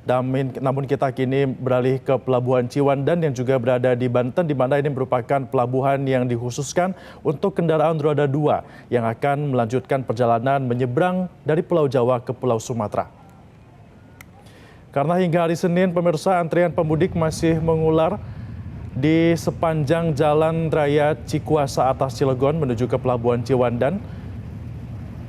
Namun kita kini beralih ke Pelabuhan Ciwandan yang juga berada di Banten, di mana ini merupakan pelabuhan yang dikhususkan untuk kendaraan roda 2 yang akan melanjutkan perjalanan menyeberang dari Pulau Jawa ke Pulau Sumatera. Karena hingga hari Senin, pemirsa, antrian pemudik masih mengular di sepanjang Jalan Raya Cikuasa Atas Cilegon menuju ke Pelabuhan Ciwandan.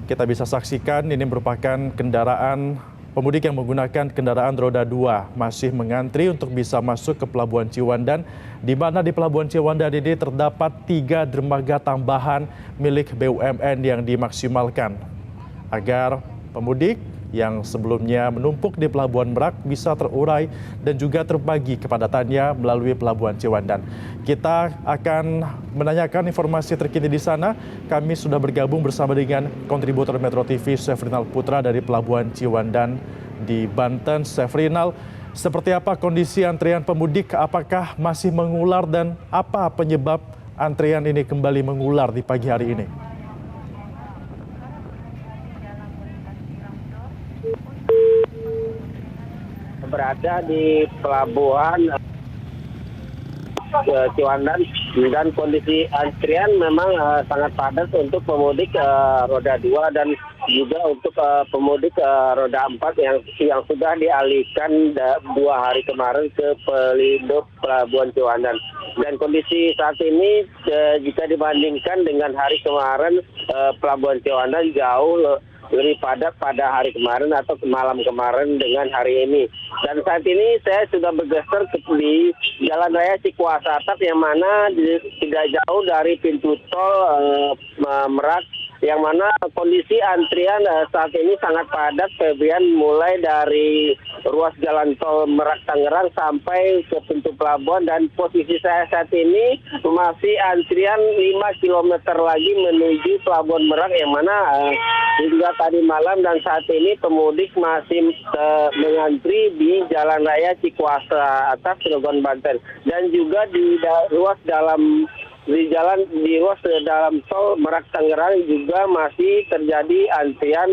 Kita bisa saksikan ini merupakan kendaraan pemudik yang menggunakan kendaraan roda 2 masih mengantri untuk bisa masuk ke Pelabuhan Ciwandan, di mana di Pelabuhan Ciwandan ini terdapat 3 dermaga tambahan milik BUMN yang dimaksimalkan agar pemudik yang sebelumnya menumpuk di Pelabuhan Merak bisa terurai dan juga terbagi kepadatannya melalui Pelabuhan Ciwandan. Kita akan menanyakan informasi terkini di sana. Kami sudah bergabung bersama dengan kontributor Metro TV Syafrinal Putra dari Pelabuhan Ciwandan di Banten. Syafrinal, seperti apa kondisi antrian pemudik? Apakah masih mengular dan apa penyebab antrian ini kembali mengular di pagi hari ini? Berada di Pelabuhan Ciwandan dan kondisi antrian memang sangat padat untuk pemudik roda 2 dan juga untuk pemudik roda 4 yang sudah dialihkan 2 hari kemarin ke Pelindung Pelabuhan Ciwandan. Dan kondisi saat ini jika dibandingkan dengan hari kemarin, Pelabuhan Ciwandan jauh lebih padat pada hari kemarin atau malam kemarin dengan hari ini. Dan saat ini saya sudah bergeser di Jalan Raya Cikuasa Atas yang mana tidak jauh dari pintu tol Merak, yang mana kondisi antrian saat ini sangat padat, Febrian, mulai dari ruas jalan tol Merak Tangerang sampai ke pintu pelabuhan, dan posisi saya saat ini masih antrian 5 km lagi menuju Pelabuhan Merak, yang mana hingga tadi malam dan saat ini pemudik masih mengantri di Jalan Raya Cikuasa Atas Cilegon, Banten, dan juga di ruas dalam tol Merak Tangerang juga masih terjadi antrian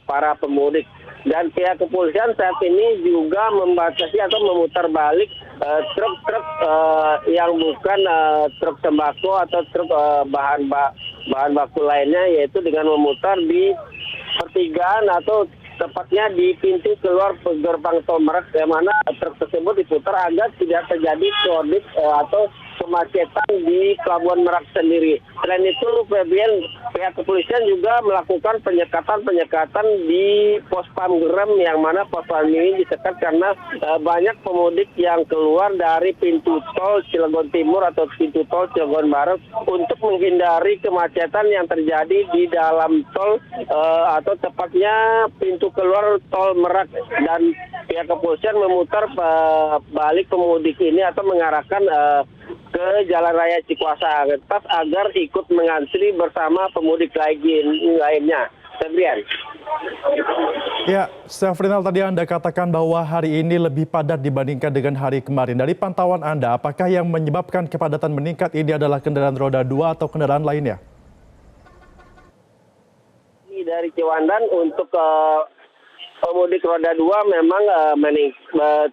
para pemudik. Dan pihak kepolisian saat ini juga membatasi atau memutar balik truk-truk yang bukan truk sembako atau truk bahan baku lainnya, yaitu dengan memutar di pertigaan atau tepatnya di pintu keluar gerbang tol Merak, yang mana truk tersebut diputar agar tidak terjadi kodik atau kemacetan di Pelabuhan Merak sendiri. Selain itu, pihak kepolisian juga melakukan penyekatan di pos Pamgerem, yang mana pos Pam ini disekat karena banyak pemudik yang keluar dari pintu tol Cilegon Timur atau pintu tol Cilegon Barat untuk menghindari kemacetan yang terjadi di dalam tol atau tepatnya pintu keluar tol Merak. Dan pihak kepolisian memutar balik pemudik ini atau mengarahkan ke Jalan Raya Cikuasa Atas agar ikut mengantri bersama pemudik lainnya. Febrian. Ya, Syafrinal, tadi Anda katakan bahwa hari ini lebih padat dibandingkan dengan hari kemarin. Dari pantauan Anda, apakah yang menyebabkan kepadatan meningkat ini adalah kendaraan roda 2 atau kendaraan lainnya? Ini dari Ciwandan untuk pemudik roda 2 memang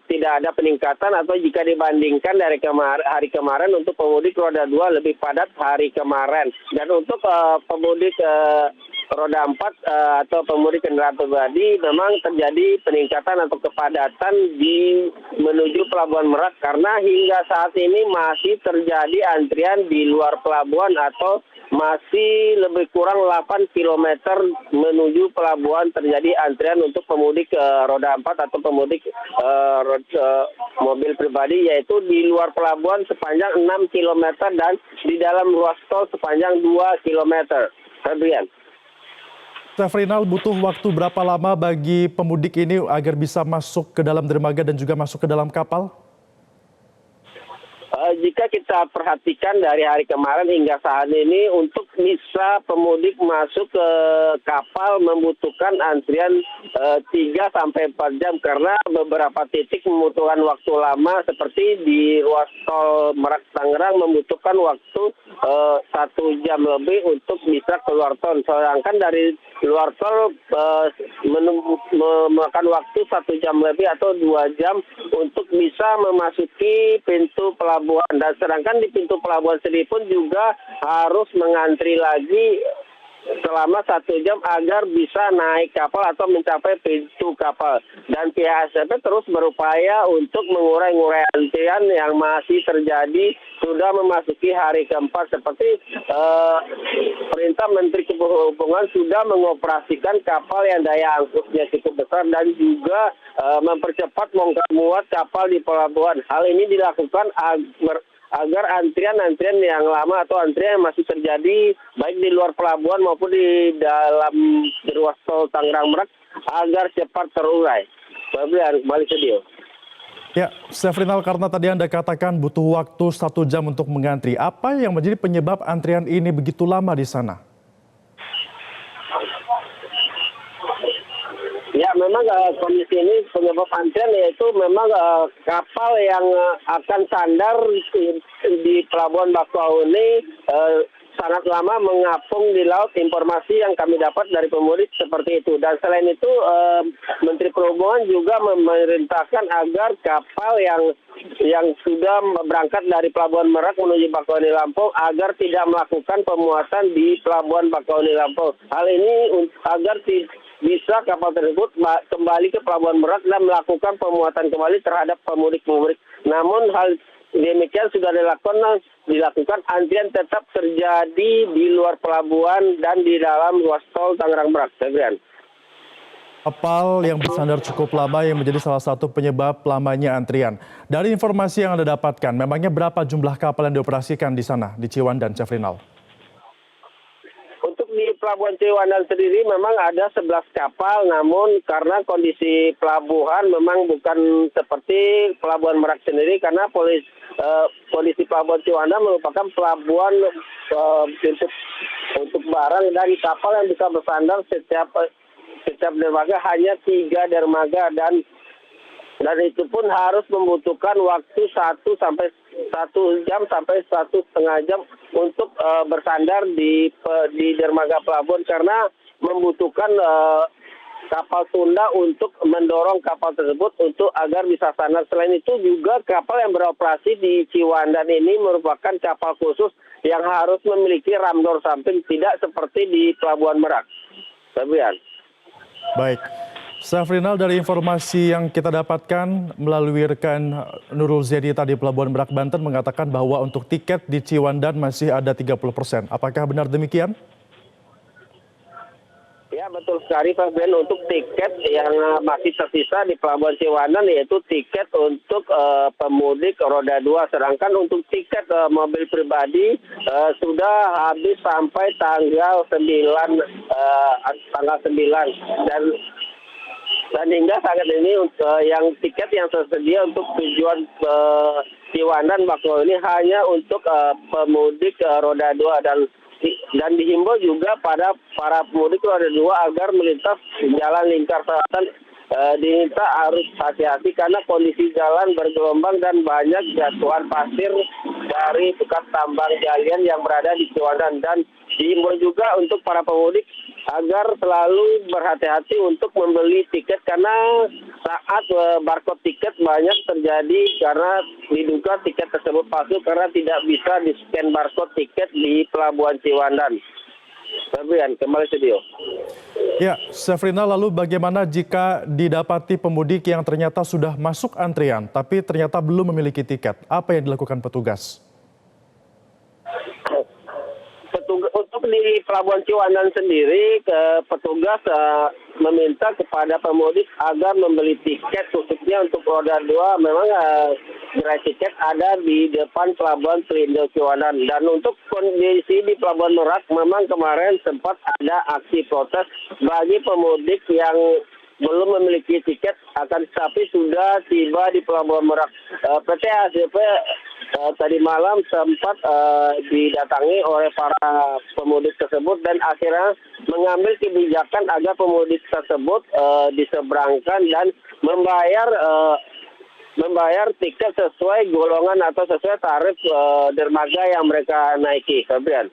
tidak ada peningkatan, atau jika dibandingkan dari hari kemarin untuk pemudik roda 2 lebih padat hari kemarin. Dan untuk pemudik roda 4 atau pemudik kendaraan pribadi memang terjadi peningkatan atau kepadatan di menuju Pelabuhan Merak, karena hingga saat ini masih terjadi antrian di luar pelabuhan atau masih lebih kurang 8 km menuju pelabuhan terjadi antrian untuk pemudik roda 4 atau pemudik mobil pribadi, yaitu di luar pelabuhan sepanjang 6 km dan di dalam ruas tol sepanjang 2 km. Fabian. Syafrinal, butuh waktu berapa lama bagi pemudik ini agar bisa masuk ke dalam dermaga dan juga masuk ke dalam kapal? Jika kita perhatikan dari hari kemarin hingga saat ini, untuk bisa pemudik masuk ke kapal membutuhkan antrian 3-4 jam, karena beberapa titik membutuhkan waktu lama, seperti di ruas tol Merak Tangerang membutuhkan waktu 1 jam lebih untuk bisa keluar tol. Sedangkan dari luar tol memakan waktu 1 jam lebih atau 2 jam untuk bisa memasuki pintu pelabuhan. Dan sedangkan di pintu pelabuhan sendiri pun juga harus mengantri lagi selama 1 jam agar bisa naik kapal atau mencapai pintu kapal. Dan pihak SCP terus berupaya untuk mengurai antrian yang masih terjadi sudah memasuki hari keempat, seperti perintah Menteri Perhubungan sudah mengoperasikan kapal yang daya angkutnya cukup besar dan juga mempercepat bongkar muat kapal di pelabuhan. Hal ini dilakukan agar antrian-antrian yang lama atau antrian yang masih terjadi baik di luar pelabuhan maupun di dalam ruas tol Tangerang Merak agar cepat terurai. Kembali studio. Ya, Syafrinal, karena tadi Anda katakan butuh waktu 1 jam untuk mengantri. Apa yang menjadi penyebab antrian ini begitu lama di sana? Ya, memang kondisi ini penyebab antrian yaitu memang kapal yang akan sandar di Pelabuhan Bakauheni sangat lama mengapung di laut. Informasi yang kami dapat dari pemudik seperti itu. Dan selain itu, Menteri Perhubungan juga memerintahkan agar kapal yang sudah berangkat dari Pelabuhan Merak menuju Bakauheni Lampung agar tidak melakukan pemuatan di Pelabuhan Bakauheni Lampung. Hal ini agar bisa kapal tersebut kembali ke Pelabuhan Merak dan melakukan pemuatan kembali terhadap pemudik-pemudik. Namun hal demikian sudah dilakukan, antrian tetap terjadi di luar pelabuhan dan di dalam ruas tol Tangerang Merak. Febrian. Kapal yang bersandar cukup lama yang menjadi salah satu penyebab lamanya antrian. Dari informasi yang Anda dapatkan, memangnya berapa jumlah kapal yang dioperasikan di sana, di Ciwandan, Syafrinal? Di Pelabuhan Ciwandan sendiri memang ada 11 kapal, namun karena kondisi pelabuhan memang bukan seperti Pelabuhan Merak sendiri, karena kondisi Pelabuhan Ciwandan merupakan pelabuhan untuk barang dan kapal yang bisa bersandar setiap dermaga hanya 3 dermaga dan itu pun harus membutuhkan waktu 1 jam sampai 1,5 jam untuk bersandar di dermaga pelabuhan karena membutuhkan kapal tunda untuk mendorong kapal tersebut untuk agar bisa sandar. Selain itu juga kapal yang beroperasi di Ciwandan ini merupakan kapal khusus yang harus memiliki ramdor samping, tidak seperti di Pelabuhan Merak. Fabian. Baik. Syafrinal, dari informasi yang kita dapatkan melalui rekan Nurul Zedi tadi Pelabuhan Merak Banten mengatakan bahwa untuk tiket di Ciwandan masih ada 30%. Apakah benar demikian? Ya, betul sekali Fabian. Untuk tiket yang masih tersisa di Pelabuhan Ciwandan yaitu tiket untuk pemudik roda 2. Sedangkan untuk tiket mobil pribadi sudah habis sampai tanggal 9 dan hingga saat ini yang tiket yang tersedia untuk tujuan Ciwandan Bakauheni hanya untuk pemudik roda 2 dan dihimbau juga pada para pemudik roda 2 agar melintas jalan lingkar selatan diminta harus hati-hati karena kondisi jalan bergelombang dan banyak jatuhan pasir dari bekas tambang galian yang berada di Ciwandan. Dan dihimbau juga untuk para pemudik agar selalu berhati-hati untuk membeli tiket karena saat barcode tiket banyak terjadi karena diduga tiket tersebut palsu karena tidak bisa di-scan barcode tiket di Pelabuhan Ciwandan. Fabian, kembali studio. Ya, Syafrinal, lalu bagaimana jika didapati pemudik yang ternyata sudah masuk antrian tapi ternyata belum memiliki tiket? Apa yang dilakukan petugas? Untuk di Pelabuhan Ciwandan sendiri, petugas meminta kepada pemudik agar membeli tiket khususnya untuk roda 2. Memang gerai tiket ada di depan Pelabuhan Pelindo Ciwandan. Dan untuk kondisi di Pelabuhan Merak memang kemarin sempat ada aksi protes bagi pemudik yang belum memiliki tiket akan tetapi sudah tiba di Pelabuhan Merak. PT ACP tadi malam sempat didatangi oleh para pemudik tersebut dan akhirnya mengambil kebijakan agar pemudik tersebut diseberangkan dan membayar tiket sesuai golongan atau sesuai tarif dermaga yang mereka naiki. Fabian.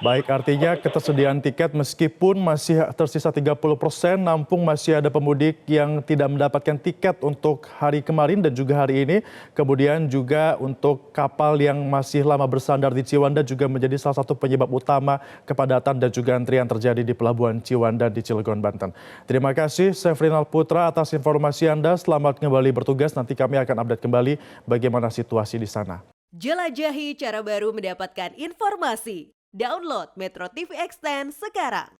Baik, artinya ketersediaan tiket meskipun masih tersisa 30%, nampung masih ada pemudik yang tidak mendapatkan tiket untuk hari kemarin dan juga hari ini. Kemudian juga untuk kapal yang masih lama bersandar di Ciwandan juga menjadi salah satu penyebab utama kepadatan dan juga antrian terjadi di Pelabuhan Ciwandan di Cilegon, Banten. Terima kasih Sefrinal Putra atas informasi Anda. Selamat kembali bertugas. Nanti kami akan update kembali bagaimana situasi di sana. Jelajahi cara baru mendapatkan informasi. Download Metro TV Extend sekarang.